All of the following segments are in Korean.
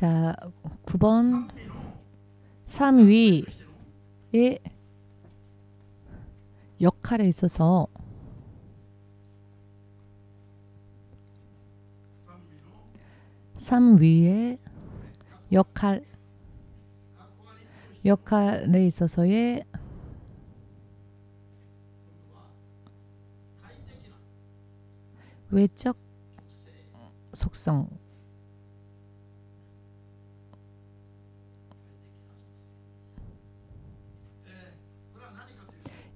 자, 9번 삼위의 역할에 있어서 삼위의 역할에 있어서의 외적 속성,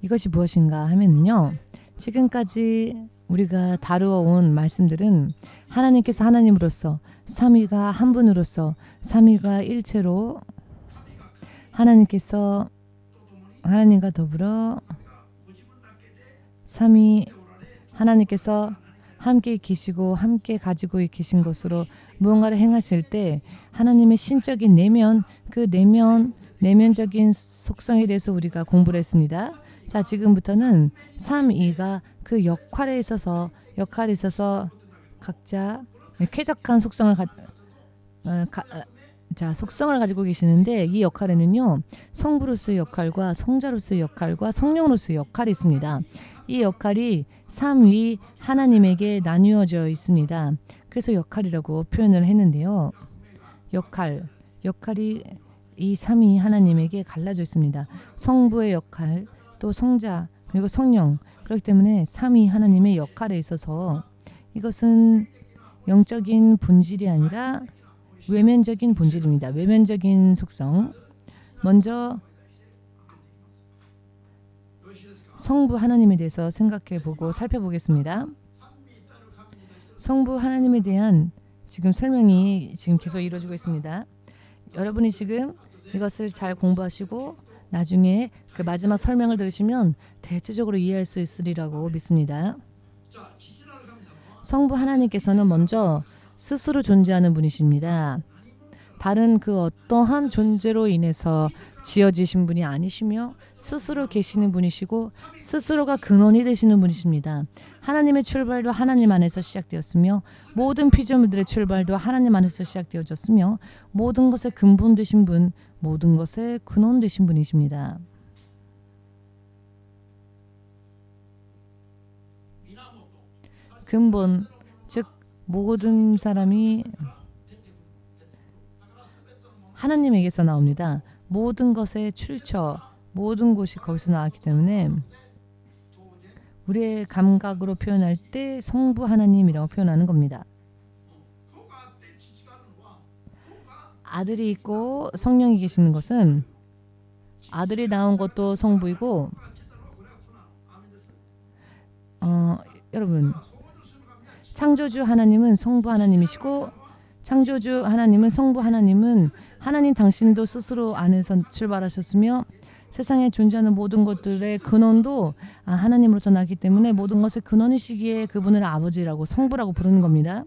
이것이 무엇인가 하면은요, 지금까지 우리가 다루어 온 말씀들은 하나님께서 하나님으로서, 삼위가 한 분으로서, 삼위가 일체로 하나님께서 하나님과 더불어 삼위 하나님께서 함께 계시고 함께 가지고 계신 것으로 무언가를 행하실 때 하나님의 신적인 내면, 그 내면적인 속성에 대해서 우리가 공부를 했습니다. 자, 지금부터는 삼위가 그 역할에 있어서 각자 쾌적한 속성을 속성을 가지고 계시는데, 이 역할에는요, 성부로서의 역할과 성자로서의 역할과 성령으로서의 역할이 있습니다. 이 역할이 삼위 하나님에게 나뉘어져 있습니다. 그래서 역할이라고 표현을 했는데요. 역할이 이 삼위 하나님에게 갈라져 있습니다. 성부의 역할, 또 성자, 그리고 성령. 그렇기 때문에 삼위 하나님의 역할에 있어서 이것은 영적인 본질이 아니라 외면적인 본질입니다. 외면적인 속성. 먼저 성부 하나님에 대해서 생각해보고 살펴보겠습니다. 성부 하나님에 대한 지금 설명이 지금 계속 이루어지고 있습니다. 여러분이 지금 이것을 잘 공부하시고 나중에 그 마지막 설명을 들으시면 대체적으로 이해할 수 있으리라고 믿습니다. 성부 하나님께서는 먼저 스스로 존재하는 분이십니다. 다른 그 어떠한 존재로 인해서 지어지신 분이 아니시며 스스로 계시는 분이시고 스스로가 근원이 되시는 분이십니다. 하나님의 출발도 하나님 안에서 시작되었으며 모든 피조물들의 출발도 하나님 안에서 시작되어졌으며 모든 것의 근본 되신 분, 모든 것의 근원 되신 분이십니다. 근본, 즉 모든 사람이 하나님에게서 나옵니다. 모든 것의 출처, 모든 곳이 거기서 나왔기 때문에 우리의 감각으로 표현할 때 성부 하나님이라고 표현하는 겁니다. 아들이 있고 성령이 계시는 것은 아들이 나온 것도 성부이고, 여러분, 창조주 하나님은 성부 하나님이시고 창조주 하나님은 성부 하나님은 하나님 당신도 스스로 안에서 출발하셨으며 세상에 존재하는 모든 것들의 근원도 하나님으로부터 나기 때문에 모든 것의 근원이시기에 그분을 아버지라고 성부라고 부르는 겁니다.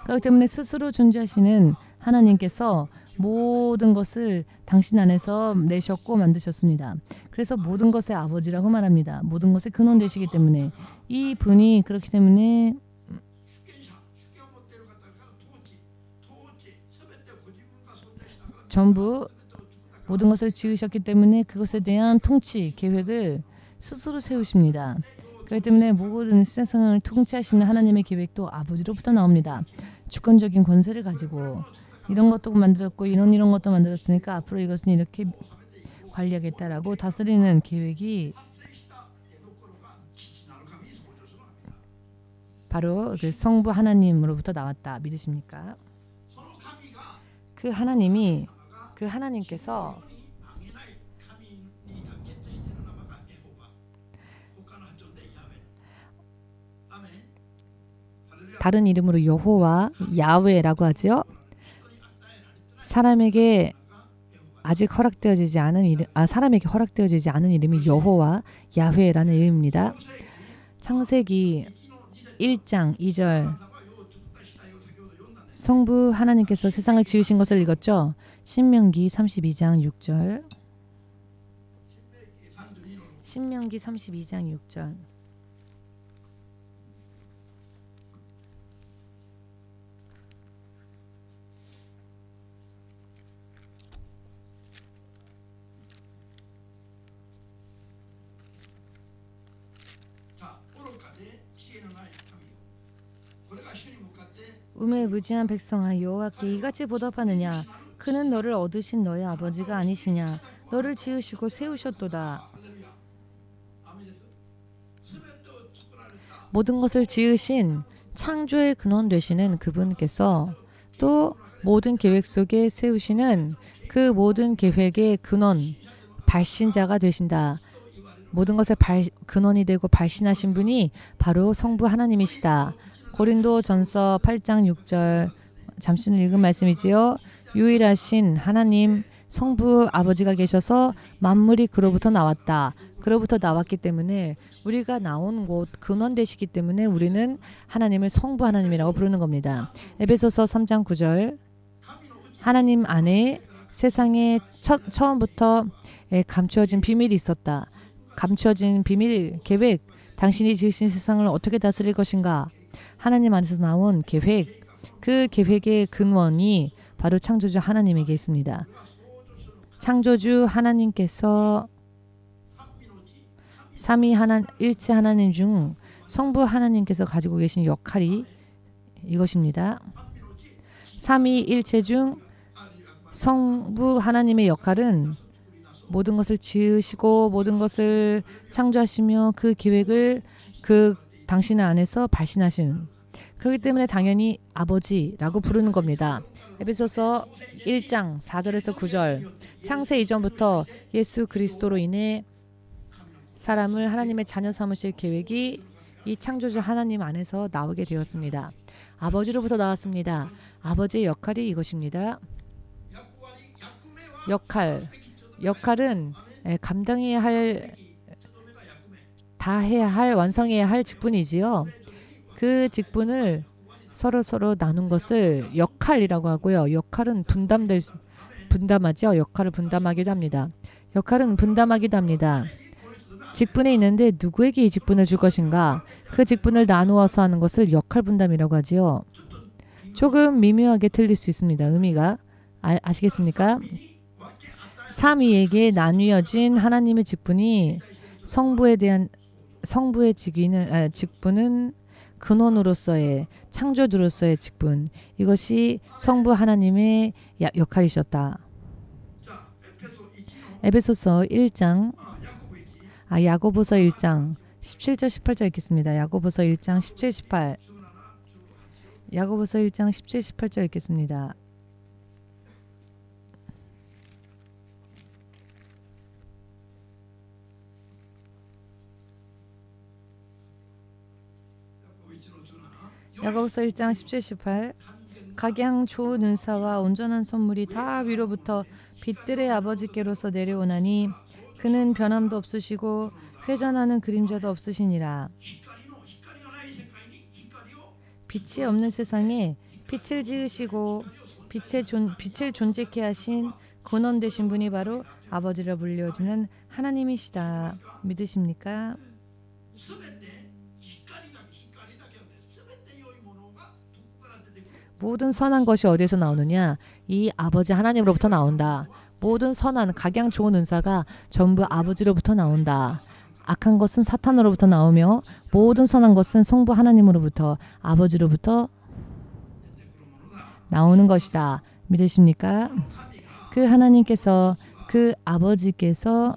그렇기 때문에 스스로 존재하시는 하나님께서 모든 것을 당신 안에서 내셨고 만드셨습니다. 그래서 모든 것의 아버지라고 말합니다. 모든 것의 근원 되시기 때문에 이 분이 그렇기 때문에 전부 모든 것을 지으셨기 때문에 그것에 대한 통치, 계획을 스스로 세우십니다. 그렇기 때문에 모든 세상을 통치하시는 하나님의 계획도 아버지로부터 나옵니다. 주권적인 권세를 가지고 이런 것도 만들었고 이런 것도 만들었으니까 앞으로 이것은 이렇게 관리하겠다라고 다스리는 계획이 바로 그 성부 하나님으로부터 나왔다. 믿으십니까? 그 하나님께서 다른 이름으로 여호와, 야훼라고 하죠. 사람에게 허락되어지지 않은 이름이 여호와, 야훼라는 이름입니다. 창세기 1장 2절, 성부 하나님께서 세상을 지으신 것을 읽었죠. 신명기 32장 6절, 신명기 32장 6절. 우매무지한 백성아 여호와께 이같이 보답하느냐 그는 너를 얻으신 너의 아버지가 아니시냐 너를 지으시고 세우셨도다. 모든 것을 지으신 창조의 근원 되시는 그분께서 또 모든 계획 속에 세우시는 그 모든 계획의 근원 발신자가 되신다. 모든 것의 근원이 되고 발신하신 분이 바로 성부 하나님이시다. 고린도전서 8장 6절 잠시 읽은 말씀이지요. 유일하신 하나님 성부 아버지가 계셔서 만물이 그로부터 나왔다. 그로부터 나왔기 때문에 우리가 나온 곳 근원 되시기 때문에 우리는 하나님을 성부 하나님이라고 부르는 겁니다. 에베소서 3장 9절 하나님 안에 세상에 처음부터 감추어진 비밀이 있었다. 감추어진 비밀 계획 당신이 지으신 세상을 어떻게 다스릴 것인가 하나님 안에서 나온 계획 그 계획의 근원이 바로 창조주 하나님에게 있습니다. 창조주 하나님께서 일체 하나님 중 성부 하나님께서 가지고 계신 역할이 이것입니다. 삼위일체 중 성부 하나님의 역할은 모든 것을 지으시고 모든 것을 창조하시며 그 계획을 그 당신 안에서 발신하신 그렇기 때문에 당연히 아버지라고 부르는 겁니다. 에베소서 1장 4절에서 9절 창세 이전부터 예수 그리스도로 인해 사람을 하나님의 자녀 삼으실 계획이 이 창조주 하나님 안에서 나오게 되었습니다. 아버지로부터 나왔습니다. 아버지의 역할이 이것입니다. 역할은 감당해야 할, 다 해야 할, 완성해야 할 직분이지요. 그 직분을 서로 나눈 것을 역할이라고 하고요. 역할은 분담하죠. 역할을 분담하기도 합니다. 역할은 분담하기도 합니다. 직분이 있는데 누구에게 이 직분을 줄 것인가? 그 직분을 나누어서 하는 것을 역할 분담이라고 하지요. 조금 미묘하게 틀릴 수 있습니다. 의미가 아시겠습니까? 삼위에게 나뉘어진 하나님의 직분이 성부의 직분은 근원으로서의 창조주로서의 직분 이것이 성부 하나님의 역할이셨다. 에베소서 1장 야고보서 1장 17절 18절 읽겠습니다. 야고보서 1장 17, 18 야고보서 1장 17, 18절 읽겠습니다. 야고보서 1장 17, 18 각양 좋은 은사와 온전한 선물이 다 위로부터 빛들의 아버지께로서 내려오나니 그는 변함도 없으시고 회전하는 그림자도 없으시니라. 빛이 없는 세상에 빛을 지으시고 빛을 존재케 하신 근원 되신 분이 바로 아버지라 불려지는 하나님이시다. 믿으십니까? 모든 선한 것이 어디에서 나오느냐? 이 아버지 하나님으로부터 나온다. 모든 선한 각양 좋은 은사가 전부 아버지로부터 나온다. 악한 것은 사탄으로부터 나오며 모든 선한 것은 성부 하나님으로부터 아버지로부터 나오는 것이다. 믿으십니까? 그 하나님께서 그 아버지께서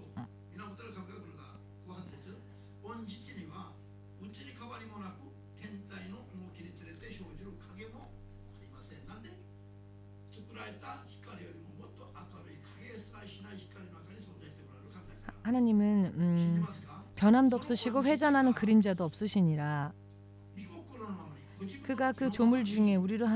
하나님은 변함도 없으시고 회전하는 그림자도 없으시니라. 그가 그 조물 중에 우리로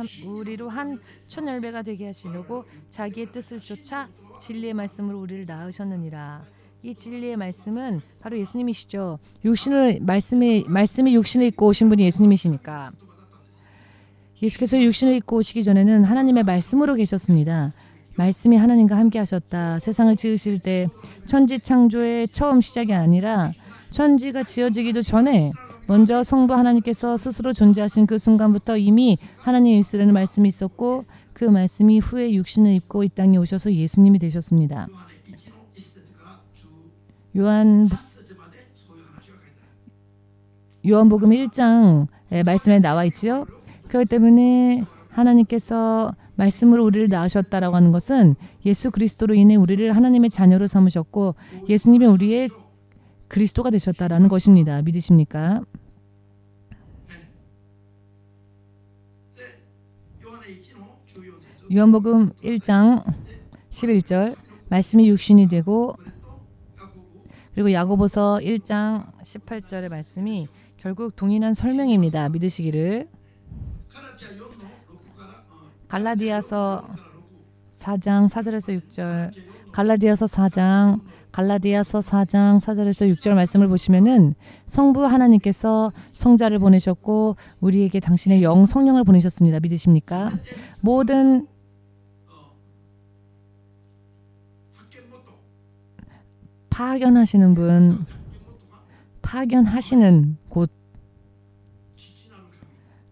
한 천열배가 되게 하시려고 자기의 뜻을 쫓아 진리의 말씀으로 우리를 낳으셨느니라. 이 진리의 말씀은 바로 예수님이시죠. 말씀이 육신을 입고 오신 분이 예수님이시니까. 예수께서 육신을 입고 오시기 전에는 하나님의 말씀으로 계셨습니다. 말씀이 하나님과 함께 하셨다. 세상을 지으실 때 천지 창조의 처음 시작이 아니라 천지가 지어지기도 전에 먼저 성부 하나님께서 스스로 존재하신 그 순간부터 이미 하나님의 있으라는 말씀이 있었고 그 말씀이 후에 육신을 입고 이 땅에 오셔서 예수님이 되셨습니다. 요한복음 1장 말씀에 나와 있지요. 그렇기 때문에 하나님께서 말씀으로 우리를 낳으셨다라고 하는 것은 예수 그리스도로 인해 우리를 하나님의 자녀로 삼으셨고 예수님이 우리의 그리스도가 되셨다라는 것입니다. 믿으십니까? 요한복음 1장 11절 말씀이 육신이 되고 그리고 야고보서 1장 18절의 말씀이 결국 동일한 설명입니다. 믿으시기를. 갈라디아서 4장 4절에서 6절 갈라디아서 4장 4절에서 6절 말씀을 보시면은 성부 하나님께서 성자를 보내셨고 우리에게 당신의 영 성령을 보내셨습니다. 믿으십니까? 모든 파견하시는 분, 파견하시는 곳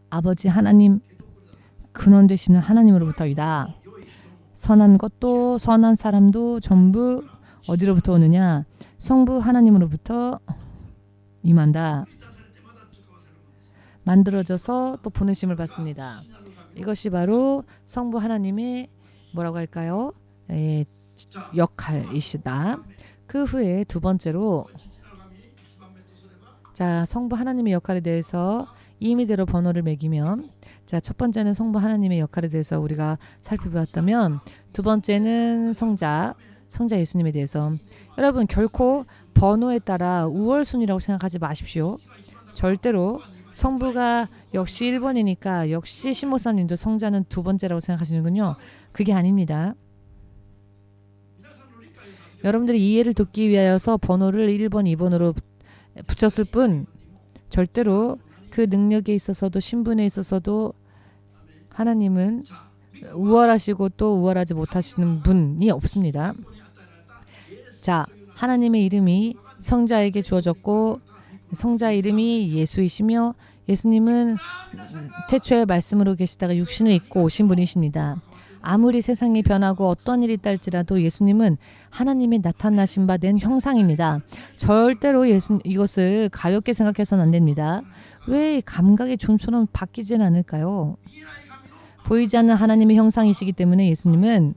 아버지 하나님 근원 되시는 하나님으로부터이다. 선한 것도 선한 사람도 전부 어디로부터 오느냐? 성부 하나님으로부터 임한다. 만들어져서 또 보내심을 받습니다. 이것이 바로 성부 하나님의 뭐라고 할까요? 역할이시다. 그 후에 두 번째로 자 성부 하나님의 역할에 대해서 임의대로 번호를 매기면 자 첫 번째는 성부 하나님의 역할에 대해서 우리가 살펴보았다면 두 번째는 성자 예수님에 대해서 여러분 결코 번호에 따라 우월순위라고 생각하지 마십시오. 절대로 성부가 역시 1번이니까 역시 신목사님도 성자는 두 번째라고 생각하시는군요. 그게 아닙니다. 여러분들이 이해를 돕기 위하여서 번호를 1번, 2번으로 붙였을 뿐 절대로 그 능력에 있어서도 신분에 있어서도 하나님은 우월하시고 또 우월하지 못하시는 분이 없습니다. 자, 하나님의 이름이 성자에게 주어졌고 성자 이름이 예수이시며 예수님은 태초에 말씀으로 계시다가 육신을 입고 오신 분이십니다. 아무리 세상이 변하고 어떤 일이 있달지라도 예수님은 하나님이 나타나신 바 된 형상입니다. 절대로 이것을 가볍게 생각해서는 안 됩니다. 왜 감각의 존처럼 바뀌지는 않을까요? 보이지 않는 하나님의 형상이시기 때문에 예수님은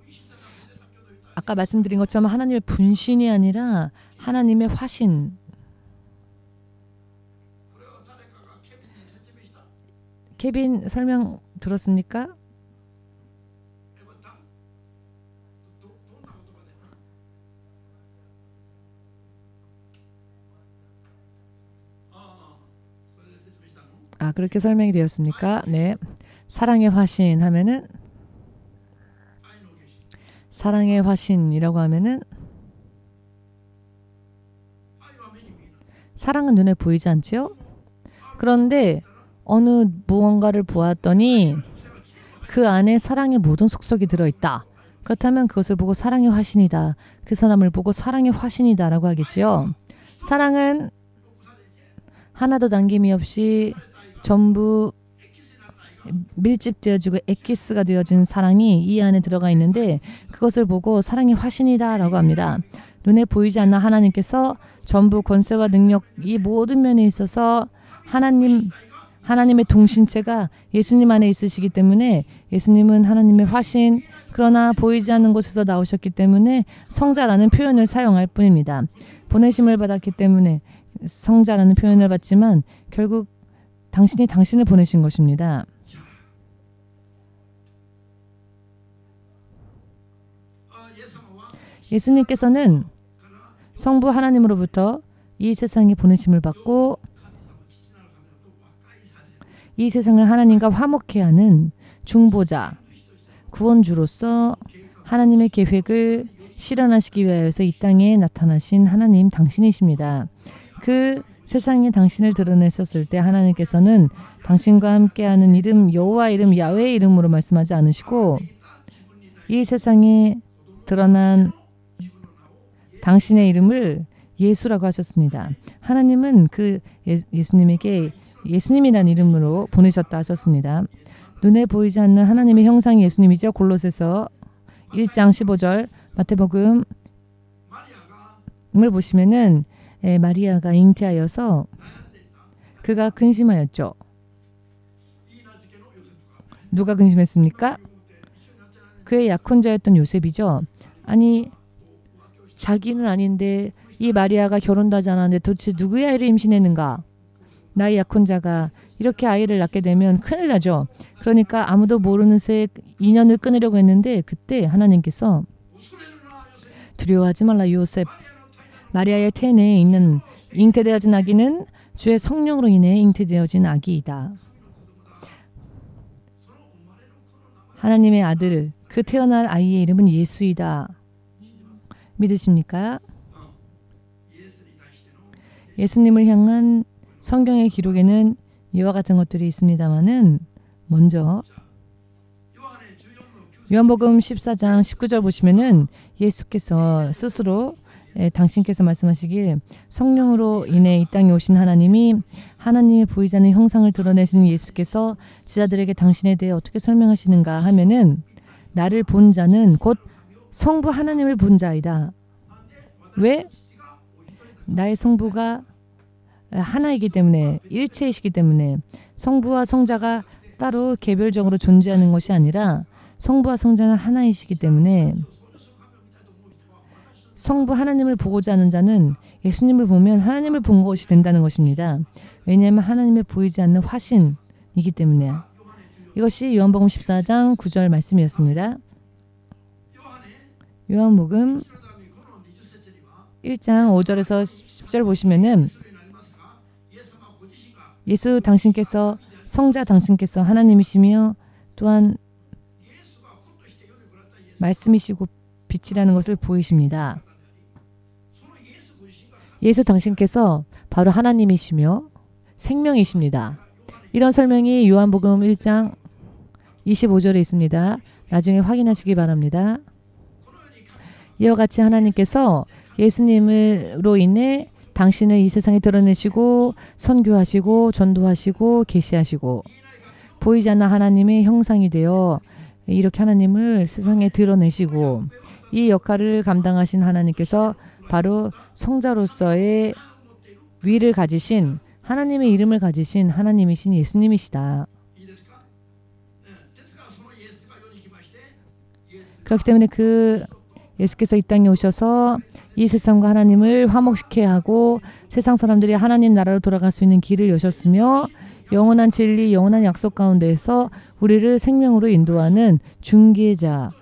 아까 말씀드린 것처럼 하나님의 분신이 아니라 하나님의 화신. 케빈 설명 들었습니까? 아, 그렇게 설명이 되었습니까? 네. 사랑의 화신 하면은 사랑의 화신이라고 하면은 사랑은 눈에 보이지 않지요? 그런데 어느 무언가를 보았더니 그 안에 사랑의 모든 속성이 들어있다. 그렇다면 그것을 보고 사랑의 화신이다. 그 사람을 보고 사랑의 화신이다 라고 하겠지요. 사랑은 하나도 남김이 없이 전부 밀집되어지고 엑기스가 되어진 사랑이 이 안에 들어가 있는데 그것을 보고 사랑의 화신이다 라고 합니다. 눈에 보이지 않는 하나님께서 전부 권세와 능력 이 모든 면에 있어서 하나님의 동신체가 예수님 안에 있으시기 때문에 예수님은 하나님의 화신 그러나 보이지 않는 곳에서 나오셨기 때문에 성자라는 표현을 사용할 뿐입니다. 보내심을 받았기 때문에 성자라는 표현을 받지만 결국 당신이 당신을 보내신 것입니다. 예수님께서는 성부 하나님으로부터 이 세상에 보내심을 받고 이 세상을 하나님과 화목케 하는 중보자, 구원주로서 하나님의 계획을 실현하시기 위하여서 이 땅에 나타나신 하나님 당신이십니다. 그 세상에 당신을 드러내셨을 때 하나님께서는 당신과 함께하는 이름 여호와 이름 야훼의 이름으로 말씀하지 않으시고 이 세상에 드러난 당신의 이름을 예수라고 하셨습니다. 하나님은 그 예수님에게 예수님이라는 이름으로 보내셨다 하셨습니다. 눈에 보이지 않는 하나님의 형상이 예수님이죠. 골로새서 1장 15절 마태복음을 보시면은 마리아가 잉태하여서 그가 근심하였죠. 누가 근심했습니까? 그의 약혼자였던 요셉이죠. 아니 자기는 아닌데 이 마리아가 결혼도 하지 않았는데 도대체 누구의 아이를 임신했는가? 나의 약혼자가 이렇게 아이를 낳게 되면 큰일 나죠. 그러니까 아무도 모르는 새에 인연을 끊으려고 했는데 그때 하나님께서 두려워하지 말라 요셉. 마리아의 태내에 있는 잉태되어진 아기는 주의 성령으로 인해 잉태되어진 아기이다. 하나님의 아들, 그 태어날 아이의 이름은 예수이다. 믿으십니까? 예수님을 향한 성경의 기록에는 이와 같은 것들이 있습니다만은 먼저 요한복음 14장 19절 보시면은 예수께서 스스로 당신께서 말씀하시길 성령으로 인해 이 땅에 오신 하나님이 하나님의 보이지 않는 형상을 드러내신 예수께서 제자들에게 당신에 대해 어떻게 설명하시는가 하면은 나를 본 자는 곧 성부 하나님을 본 자이다. 왜? 나의 성부가 하나이기 때문에 일체이시기 때문에 성부와 성자가 따로 개별적으로 존재하는 것이 아니라 성부와 성자는 하나이시기 때문에 성부 하나님을 보고자 하는 자는 예수님을 보면 하나님을 본 것이 된다는 것입니다. 왜냐하면 하나님의 보이지 않는 화신이기 때문에. 이것이 요한복음 14장 9절 말씀이었습니다. 요한복음 1장 5절에서 10절 보시면은 예수 당신께서 성자 당신께서 하나님이시며 또한 말씀이시고 빛이라는 것을 보이십니다. 예수 당신께서 바로 하나님이시며 생명이십니다. 이런 설명이 요한복음 1장 25절에 있습니다. 나중에 확인하시기 바랍니다. 이와 같이 하나님께서 예수님으로 인해 당신을 이 세상에 드러내시고 선교하시고 전도하시고 계시하시고 보이지 않는 하나님의 형상이 되어 이렇게 하나님을 세상에 드러내시고 이 역할을 감당하신 하나님께서 바로 성자로서의 위를 가지신 하나님의 이름을 가지신 하나님이신 예수님이시다. 그렇기 때문에 그 예수께서 이 땅에 오셔서 이 세상과 하나님을 화목시켜야 하고 세상 사람들이 하나님 나라로 돌아갈 수 있는 길을 여셨으며 영원한 진리, 영원한 약속 가운데에서 우리를 생명으로 인도하는 중개자,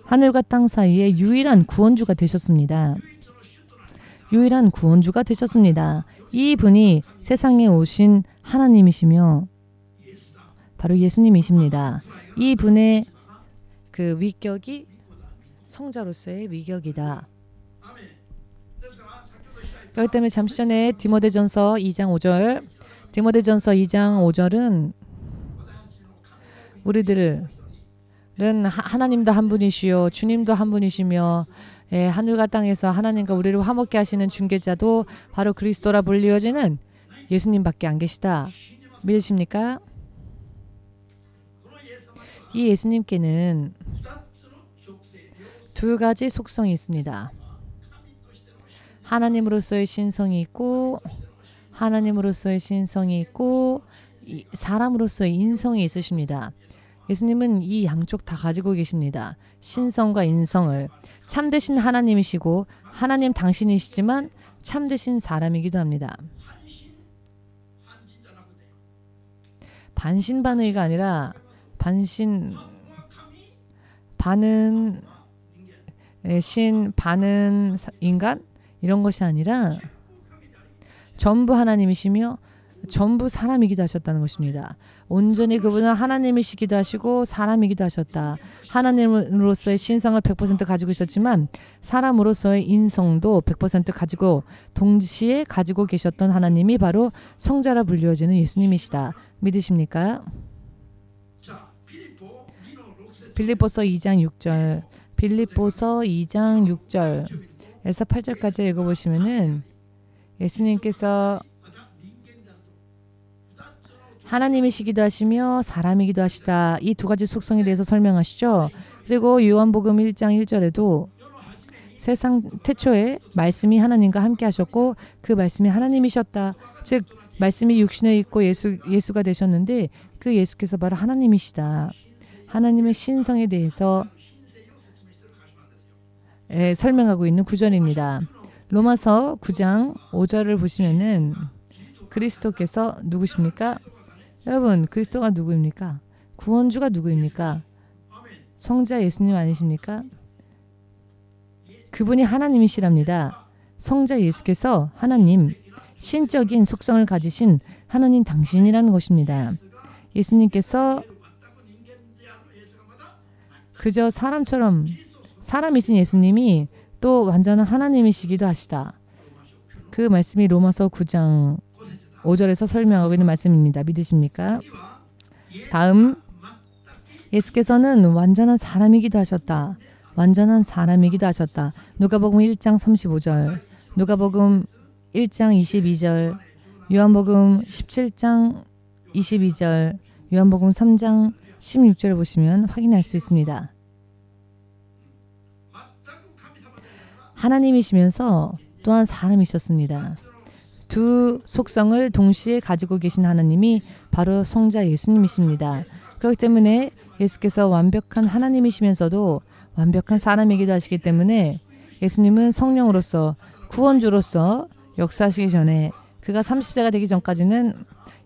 하늘과 땅 사이의 유일한 구원주가 되셨습니다. 유일한 구원주가 되셨습니다. 이 분이 세상에 오신 하나님이시며 바로 예수님이십니다. 이 분의 그 위격이 성자로서의 위격이다. 그렇기 때문에 잠시 전에 디모데전서 2장 5절 디모데전서 2장 5절은 우리들은 하나님도 한 분이시요 주님도 한 분이시며 하늘과 땅에서 하나님과 우리를 화목케 하시는 중개자도 바로 그리스도라 불리어지는 예수님밖에 안 계시다. 믿으십니까? 이 예수님께는 두 가지 속성이 있습니다. 하나님으로서의 신성이 있고 하나님으로서의 신성이 있고 사람으로서의 인성이 있으십니다. 예수님은 이 양쪽 다 가지고 계십니다. 신성과 인성을. 참되신 하나님이시고 하나님 당신이시지만 참되신 사람이기도 합니다. 반신반의가 아니라 반은 신, 반은 인간 이런 것이 아니라 전부 하나님이시며 전부 사람이기도 하셨다는 것입니다. 온전히 그분은 하나님이시기도 하시고 사람이기도 하셨다. 하나님으로서의 신성을 100% 가지고 있었지만 사람으로서의 인성도 100% 가지고 동시에 가지고 계셨던 하나님이 바로 성자라 불리워지는 예수님이시다. 믿으십니까? 빌립보서 2장 6절 빌립보서 2장 6절에서 8절까지 읽어보시면은 예수님께서 하나님이시기도 하시며 사람이기도 하시다. 이 두 가지 속성에 대해서 설명하시죠. 그리고 요한복음 1장 1절에도 세상 태초에 말씀이 하나님과 함께 하셨고 그 말씀이 하나님이셨다. 즉 말씀이 육신에 있고 예수가 되셨는데 그 예수께서 바로 하나님이시다. 하나님의 신성에 대해서 설명하고 있는 구절입니다. 로마서 9장 5절을 보시면은 그리스도께서 누구십니까? 여러분, 그리스도가 누구입니까? 구원주가 누구입니까? 성자 예수님 아니십니까? 그분이 하나님이시랍니다. 성자 예수께서 하나님, 신적인 속성을 가지신 하나님 당신이라는 것입니다. 예수님께서 그저 사람처럼 사람이신 예수님이 또 완전한 하나님이시기도 하시다. 그 말씀이 로마서 9장 5절에서 설명하고 있는 말씀입니다. 믿으십니까? 다음, 예수께서는 완전한 사람이기도 하셨다. 완전한 사람이기도 하셨다. 누가복음 1장 35절, 누가복음 1장 22절, 요한복음 17장 22절, 요한복음 3장 16절을 보시면 확인할 수 있습니다. 하나님이시면서 또한 사람이셨습니다. 두 속성을 동시에 가지고 계신 하나님이 바로 성자 예수님이십니다. 그렇기 때문에 예수께서 완벽한 하나님이시면서도 완벽한 사람이기도 하시기 때문에 예수님은 성령으로서 구원주로서 역사하시기 전에 그가 30세가 되기 전까지는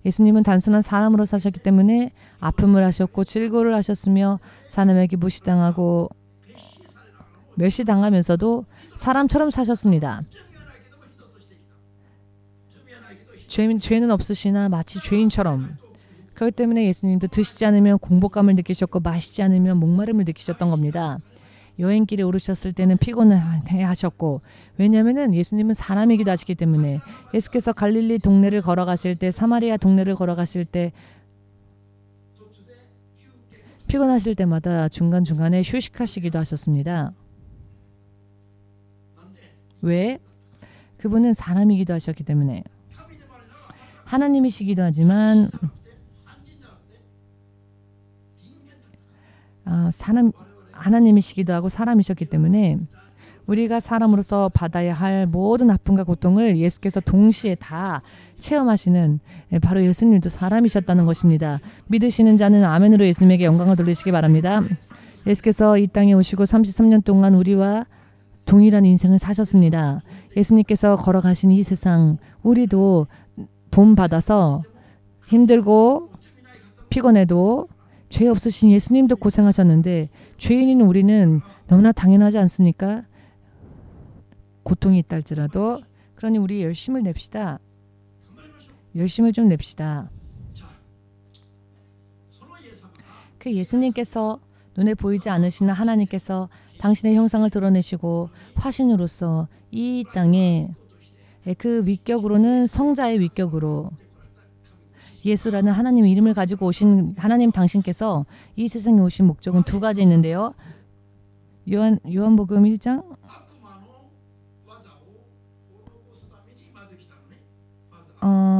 예수님은 단순한 사람으로 사셨기 때문에 아픔을 하셨고 질고를 하셨으며 사람에게 무시당하고 멸시당하면서도 사람처럼 사셨습니다. 죄는 없으시나 마치 죄인처럼. 그렇기 때문에 예수님도 드시지 않으면 공복감을 느끼셨고 마시지 않으면 목마름을 느끼셨던 겁니다. 여행길에 오르셨을 때는 피곤해 하셨고, 왜냐하면 예수님은 사람이기도 하시기 때문에 예수께서 갈릴리 동네를 걸어가실 때, 사마리아 동네를 걸어가실 때 피곤하실 때마다 중간중간에 휴식하시기도 하셨습니다. 왜? 그분은 사람이기도 하셨기 때문에. 하나님이시기도 하지만 하나님이시기도 하고 사람이셨기 때문에 우리가 사람으로서 받아야 할 모든 아픔과 고통을 예수께서 동시에 다 체험하시는 바로 예수님도 사람이셨다는 것입니다. 믿으시는 자는 아멘으로 예수님에게 영광을 돌리시기 바랍니다. 예수께서 이 땅에 오시고 33년 동안 우리와 동일한 인생을 사셨습니다. 예수님께서 걸어가신 이 세상, 우리도 본받아서 힘들고 피곤해도 죄 없으신 예수님도 고생하셨는데 죄인인 우리는 너무나 당연하지 않습니까? 고통이 있다 할지라도. 그러니 우리 열심을 냅시다. 열심을 좀 냅시다. 그 예수님께서 눈에 보이지 않으시는 하나님께서 당신의 형상을 드러내시고 화신으로서 이 땅에 그 위격으로는 성자의 위격으로 예수라는 하나님의 이름을 가지고 오신 하나님 당신께서 이 세상에 오신 목적은 두 가지 있는데요. 요한복음 1장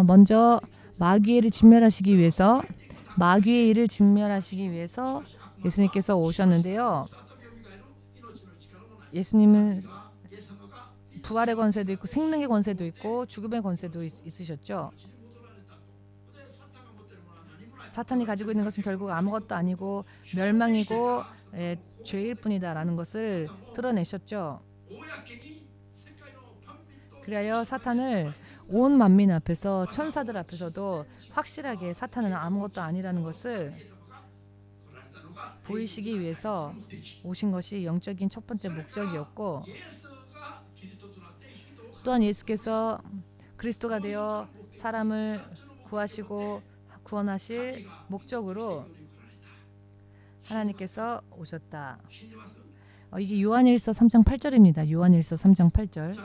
먼저 마귀의 진멸하시기 위해서 마귀의 일을 진멸하시기 위해서 예수님께서 오셨는데요. 예수님은 부활의 권세도 있고 생명의 권세도 있고 죽음의 권세도 있으셨죠. 사탄이 가지고 있는 것은 결국 아무것도 아니고 멸망이고 죄일 뿐이다라는 것을 드러내셨죠. 그리하여 사탄을 온 만민 앞에서 천사들 앞에서도 확실하게 사탄은 아무것도 아니라는 것을 보이시기 위해서 오신 것이 영적인 첫 번째 목적이었고, 또한 예수께서 그리스도가 되어 사람을 구하시고 구원하실 목적으로 하나님께서 오셨다. 이게 요한일서 3장 8절입니다. 요한일서 3장 8절.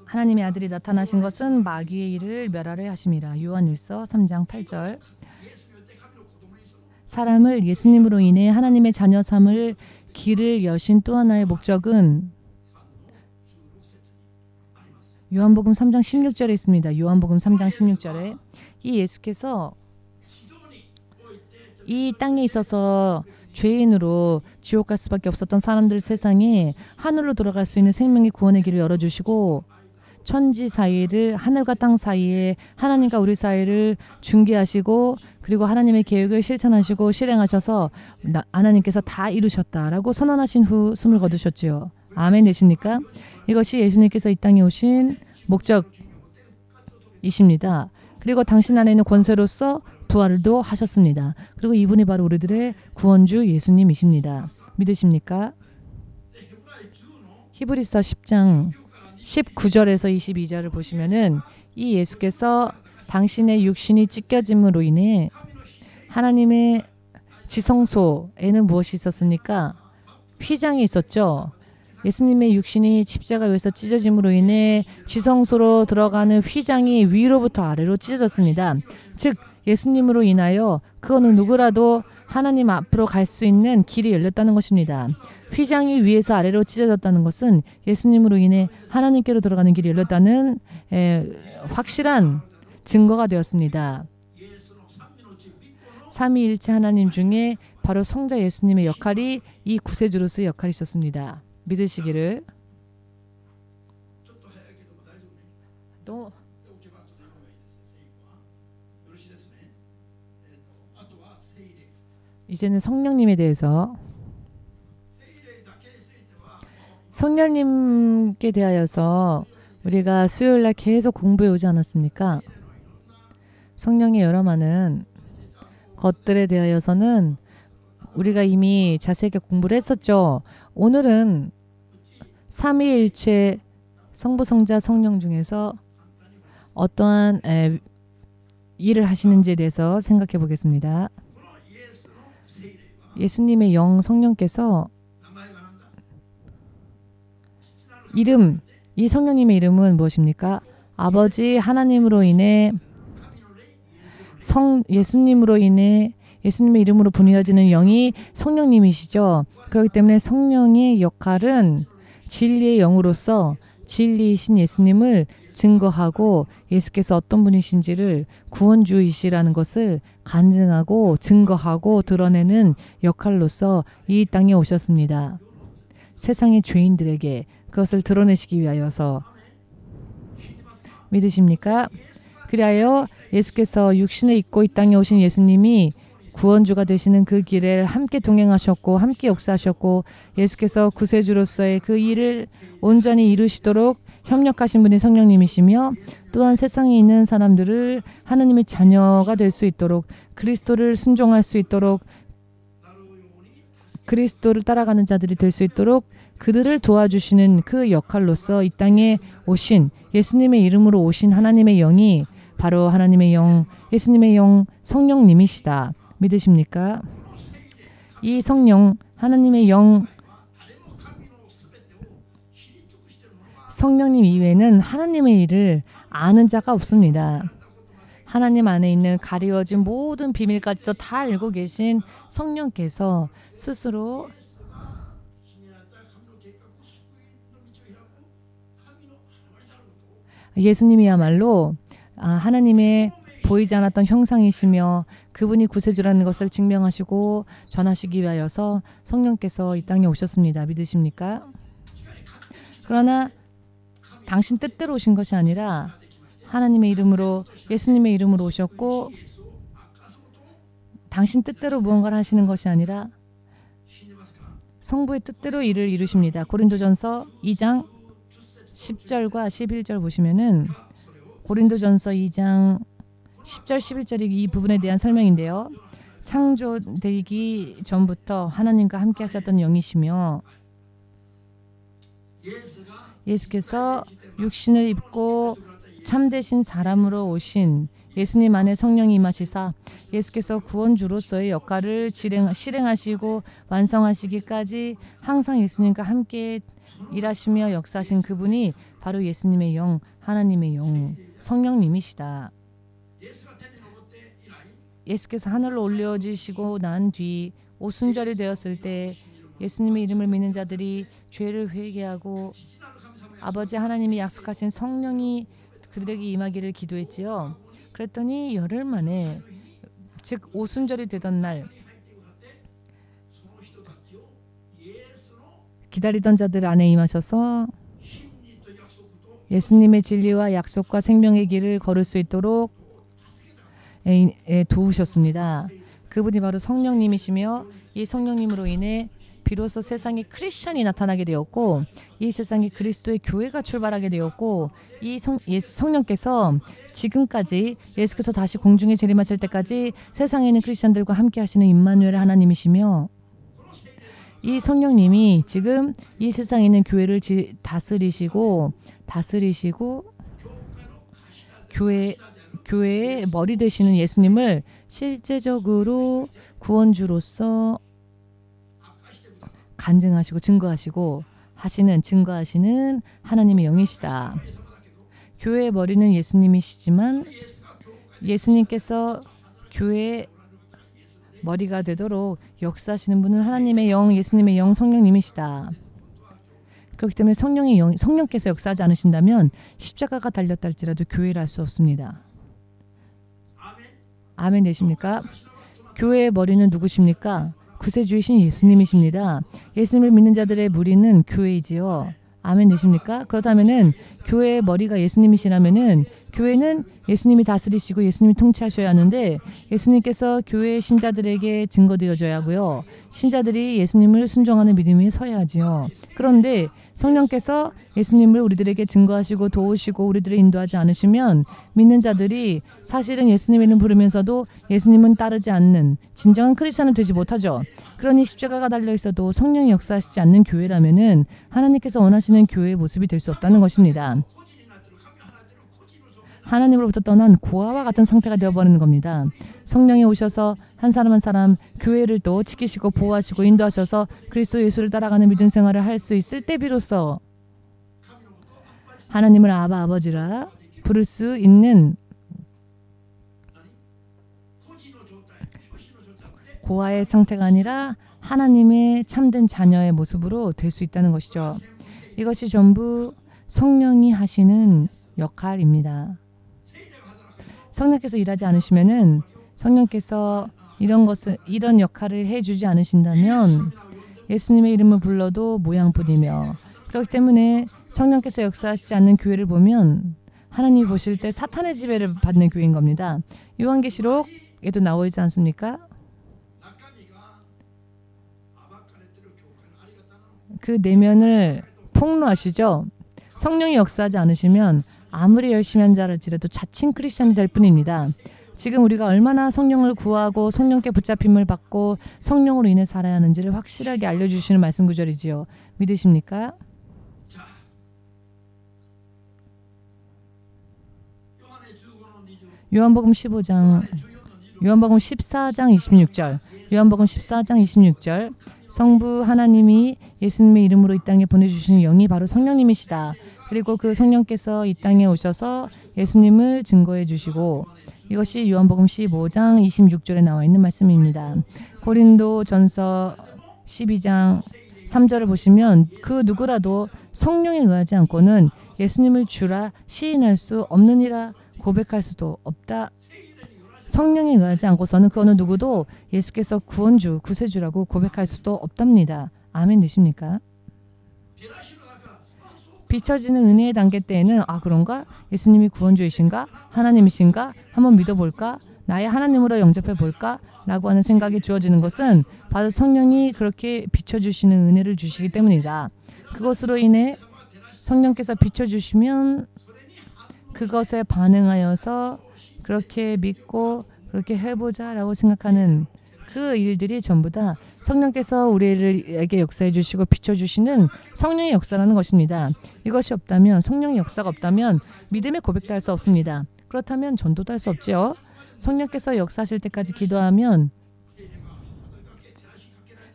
하나님의 아들이 나타나신 것은 마귀의 일을 멸하려 하심이라. 요한일서 3장 8절. 사람을 예수님으로 인해 하나님의 자녀 삼을 길을 여신 또 하나의 목적은 요한복음 3장 16절에 있습니다. 요한복음 3장 16절에 이 예수께서 이 땅에 있어서 죄인으로 지옥 갈 수밖에 없었던 사람들 세상에 하늘로 돌아갈 수 있는 생명의 구원의 길을 열어주시고 천지 사이를 하늘과 땅 사이에 하나님과 우리 사이를 중개하시고 그리고 하나님의 계획을 실천하시고 실행하셔서 하나님께서 다 이루셨다라고 선언하신 후 숨을 거두셨지요. 아멘 되십니까? 이것이 예수님께서 이 땅에 오신 목적이십니다. 그리고 당신 안에 있는 권세로서 부활도 하셨습니다. 그리고 이분이 바로 우리들의 구원주 예수님이십니다. 믿으십니까? 히브리서 10장 19절에서 22절을 보시면은 이 예수께서 당신의 육신이 찢겨짐으로 인해 하나님의 지성소에는 무엇이 있었습니까? 휘장이 있었죠. 예수님의 육신이 십자가에서 찢어짐으로 인해 지성소로 들어가는 휘장이 위로부터 아래로 찢어졌습니다. 즉 예수님으로 인하여 그거는 누구라도 하나님 앞으로 갈 수 있는 길이 열렸다는 것입니다. 휘장이 위에서 아래로 찢어졌다는 것은 예수님으로 인해 하나님께로 들어가는 길이 열렸다는 확실한 증거가 되었습니다. 삼위일체 하나님 중에 바로 성자 예수님의 역할이 이 구세주로서의 역할이 있었습니다. 믿으시기를. 또 이제는 성령님에 대해서 성령님께 대하여서 우리가 수요일날 계속 공부해 오지 않았습니까? 성령의 여러 많은 것들에 대하여서는 우리가 이미 자세하게 공부를 했었죠. 오늘은 삼위일체 성부, 성자, 성령 중에서 어떠한 일을 하시는지에 대해서 생각해 보겠습니다. 예수님의 영 성령께서 이 성령님의 이름은 무엇입니까? 아버지 하나님으로 인해 예수님으로 인해 예수님의 이름으로 보내어지는 영이 성령님이시죠. 그렇기 때문에 성령의 역할은 진리의 영으로서 진리이신 예수님을 증거하고 예수께서 어떤 분이신지를 구원주이시라는 것을 간증하고 증거하고 드러내는 역할로서 이 땅에 오셨습니다. 세상의 죄인들에게 그것을 드러내시기 위하여서. 믿으십니까? 그리하여 예수께서 육신을 입고 이 땅에 오신 예수님이 구원주가 되시는 그 길을 함께 동행하셨고 함께 역사하셨고 예수께서 구세주로서의 그 일을 온전히 이루시도록 협력하신 분이 성령님이시며 또한 세상에 있는 사람들을 하나님의 자녀가 될 수 있도록 그리스도를 순종할 수 있도록 그리스도를 따라가는 자들이 될 수 있도록 그들을 도와주시는 그 역할로서 이 땅에 오신 예수님의 이름으로 오신 하나님의 영이 바로 하나님의 영, 예수님의 영, 성령님이시다. 믿으십니까? 이 성령, 하나님의 영, 성령님 이외에는 하나님의 일을 아는 자가 없습니다. 하나님 안에 있는 가리워진 모든 비밀까지도 다 알고 계신 성령께서 스스로 예수님이야말로 하나님의 보이지 않았던 형상이시며 그분이 구세주라는 것을 증명하시고 전하시기 위하여서 성령께서 이 땅에 오셨습니다. 믿으십니까? 그러나 당신 뜻대로 오신 것이 아니라 하나님의 이름으로 예수님의 이름으로 오셨고 당신 뜻대로 무언가를 하시는 것이 아니라 성부의 뜻대로 일을 이루십니다. 고린도전서 2장 10절과 11절 보시면은 고린도전서 2장 10절 11절이 이 부분에 대한 설명인데요. 창조되기 전부터 하나님과 함께 하셨던 영이시며 예수께서 육신을 입고 참되신 사람으로 오신 예수님 안에 성령이 임하시사 예수께서 구원주로서의 역할을 실행하시고 완성하시기까지 항상 예수님과 함께 일하시며 역사하신 그분이 바로 예수님의 영, 하나님의 영, 성령님이시다. 예수께서 하늘로 올려지시고 난 뒤 오순절이 되었을 때 예수님의 이름을 믿는 자들이 죄를 회개하고 아버지 하나님이 약속하신 성령이 그들에게 임하기를 기도했지요. 그랬더니 열흘 만에 즉 오순절이 되던 날 기다리던 자들 안에 임하셔서 예수님의 진리와 약속과 생명의 길을 걸을 수 있도록 도우셨습니다. 그분이 바로 성령님이시며 이 성령님으로 인해 비로소 세상에 크리스천이 나타나게 되었고 이 세상에 그리스도의 교회가 출발하게 되었고 이 성령께서 지금까지 예수께서 다시 공중에 재림하실 때까지 세상에 있는 크리스천들과 함께 하시는 임마누엘 하나님이시며 이 성령님이 지금 이 세상에 있는 교회를 다스리시고 교회의 머리 되시는 예수님을 실제적으로 구원주로서 간증하시고 증거하시는 하나님의 영이시다. 교회의 머리는 예수님이시지만 예수님께서 교회의 머리가 되도록 역사하시는 분은 하나님의 영, 예수님의 영, 성령님이시다. 그렇기 때문에 성령께서 역사하지 않으신다면 십자가가 달렸다 할지라도 교회를 할 수 없습니다. 아멘 되십니까? 교회의 머리는 누구십니까? 구세주이신 예수님이십니다. 예수님을 믿는 자들의 무리는 교회이지요. 아멘 되십니까? 그렇다면은 교회의 머리가 예수님이시라면은 교회는 예수님이 다스리시고 예수님이 통치하셔야 하는데 예수님께서 교회의 신자들에게 증거되어져야 하고요. 신자들이 예수님을 순종하는 믿음이 서야 하지요. 그런데 성령께서 예수님을 우리들에게 증거하시고 도우시고 우리들을 인도하지 않으시면 믿는 자들이 사실은 예수님의 이름 부르면서도 예수님은 따르지 않는 진정한 크리스천은 되지 못하죠. 그러니 십자가가 달려 있어도 성령이 역사하시지 않는 교회라면은 하나님께서 원하시는 교회의 모습이 될 수 없다는 것입니다. 하나님으로부터 떠난 고아와 같은 상태가 되어버리는 겁니다. 성령이 오셔서 한 사람 한 사람 교회를 또 지키시고 보호하시고 인도하셔서 그리스도 예수를 따라가는 믿음 생활을 할 수 있을 때 비로소 하나님을 아바 아버지라 부를 수 있는 고아의 상태가 아니라 하나님의 참된 자녀의 모습으로 될 수 있다는 것이죠. 이것이 전부 성령이 하시는 역할입니다. 성령께서 일하지 않으시면은 성령께서 이런 역할을 해주지 않으신다면 예수님의 이름을 불러도 모양뿐이며 그렇기 때문에 성령께서 역사하시지 않는 교회를 보면 하나님이 보실 때 사탄의 지배를 받는 교회인 겁니다. 요한계시록에도 나와 있지 않습니까? 그 내면을 폭로하시죠. 성령이 역사하지 않으시면 아무리 열심히 한 자랄지라도 자칭 크리스천이 될 뿐입니다. 지금 우리가 얼마나 성령을 구하고 성령께 붙잡힘을 받고 성령으로 인해 살아야 하는지를 확실하게 알려주시는 말씀 구절이지요. 믿으십니까? 요한복음 14장 26절 요한복음 14장 26절 성부 하나님이 예수님의 이름으로 이 땅에 보내주시는 영이 바로 성령님이시다. 그리고 그 성령께서 이 땅에 오셔서 예수님을 증거해 주시고 이것이 요한복음 15장 26절에 나와 있는 말씀입니다. 고린도전서 12장 3절을 보시면 그 누구라도 성령에 의하지 않고는 예수님을 주라 시인할 수 없느니라 고백할 수도 없다. 성령에 의하지 않고서는 그 어느 누구도 예수께서 구원주, 구세주라고 고백할 수도 없답니다. 아멘 되십니까? 비춰지는 은혜의 단계 때에는 그런가? 예수님이 구원주이신가? 하나님이신가? 한번 믿어볼까? 나의 하나님으로 영접해 볼까? 라고 하는 생각이 주어지는 것은 바로 성령이 그렇게 비춰주시는 은혜를 주시기 때문이다. 그것으로 인해 성령께서 비춰주시면 그것에 반응하여서 그렇게 믿고 그렇게 해보자 라고 생각하는 그 일들이 전부 다 성령께서 우리에게 역사해 주시고 비춰주시는 성령의 역사라는 것입니다. 이것이 없다면 성령의 역사가 없다면 믿음의 고백도 할 수 없습니다. 그렇다면 전도도 할 수 없지요. 성령께서 역사하실 때까지 기도하면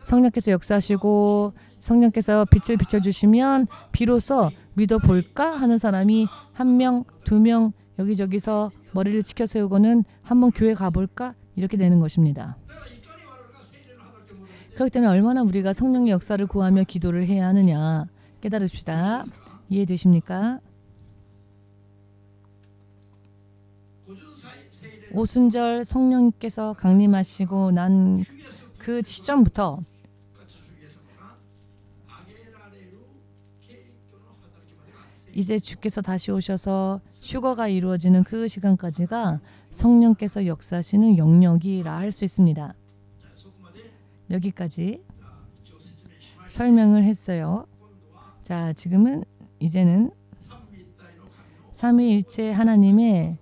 성령께서 역사하시고 성령께서 빛을 비춰주시면 비로소 믿어볼까 하는 사람이 1명, 2명 여기저기서 머리를 치켜 세우고는 한번 교회 가볼까 이렇게 되는 것입니다. 그렇기 때문에 얼마나 우리가 성령의 역사를 구하며 기도를 해야 하느냐 깨달읍시다. 이해되십니까? 오순절 성령께서 강림하시고 난 그 시점부터 이제 주께서 다시 오셔서 휴거가 이루어지는 그 시간까지가 성령께서 역사하시는 영역이라 할 수 있습니다. 여기까지 설명을 했어요. 자, 이제는 삼위일체 하나님의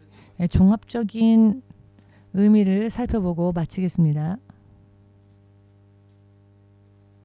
종합적인 의미를 살펴보고 마치겠습니다.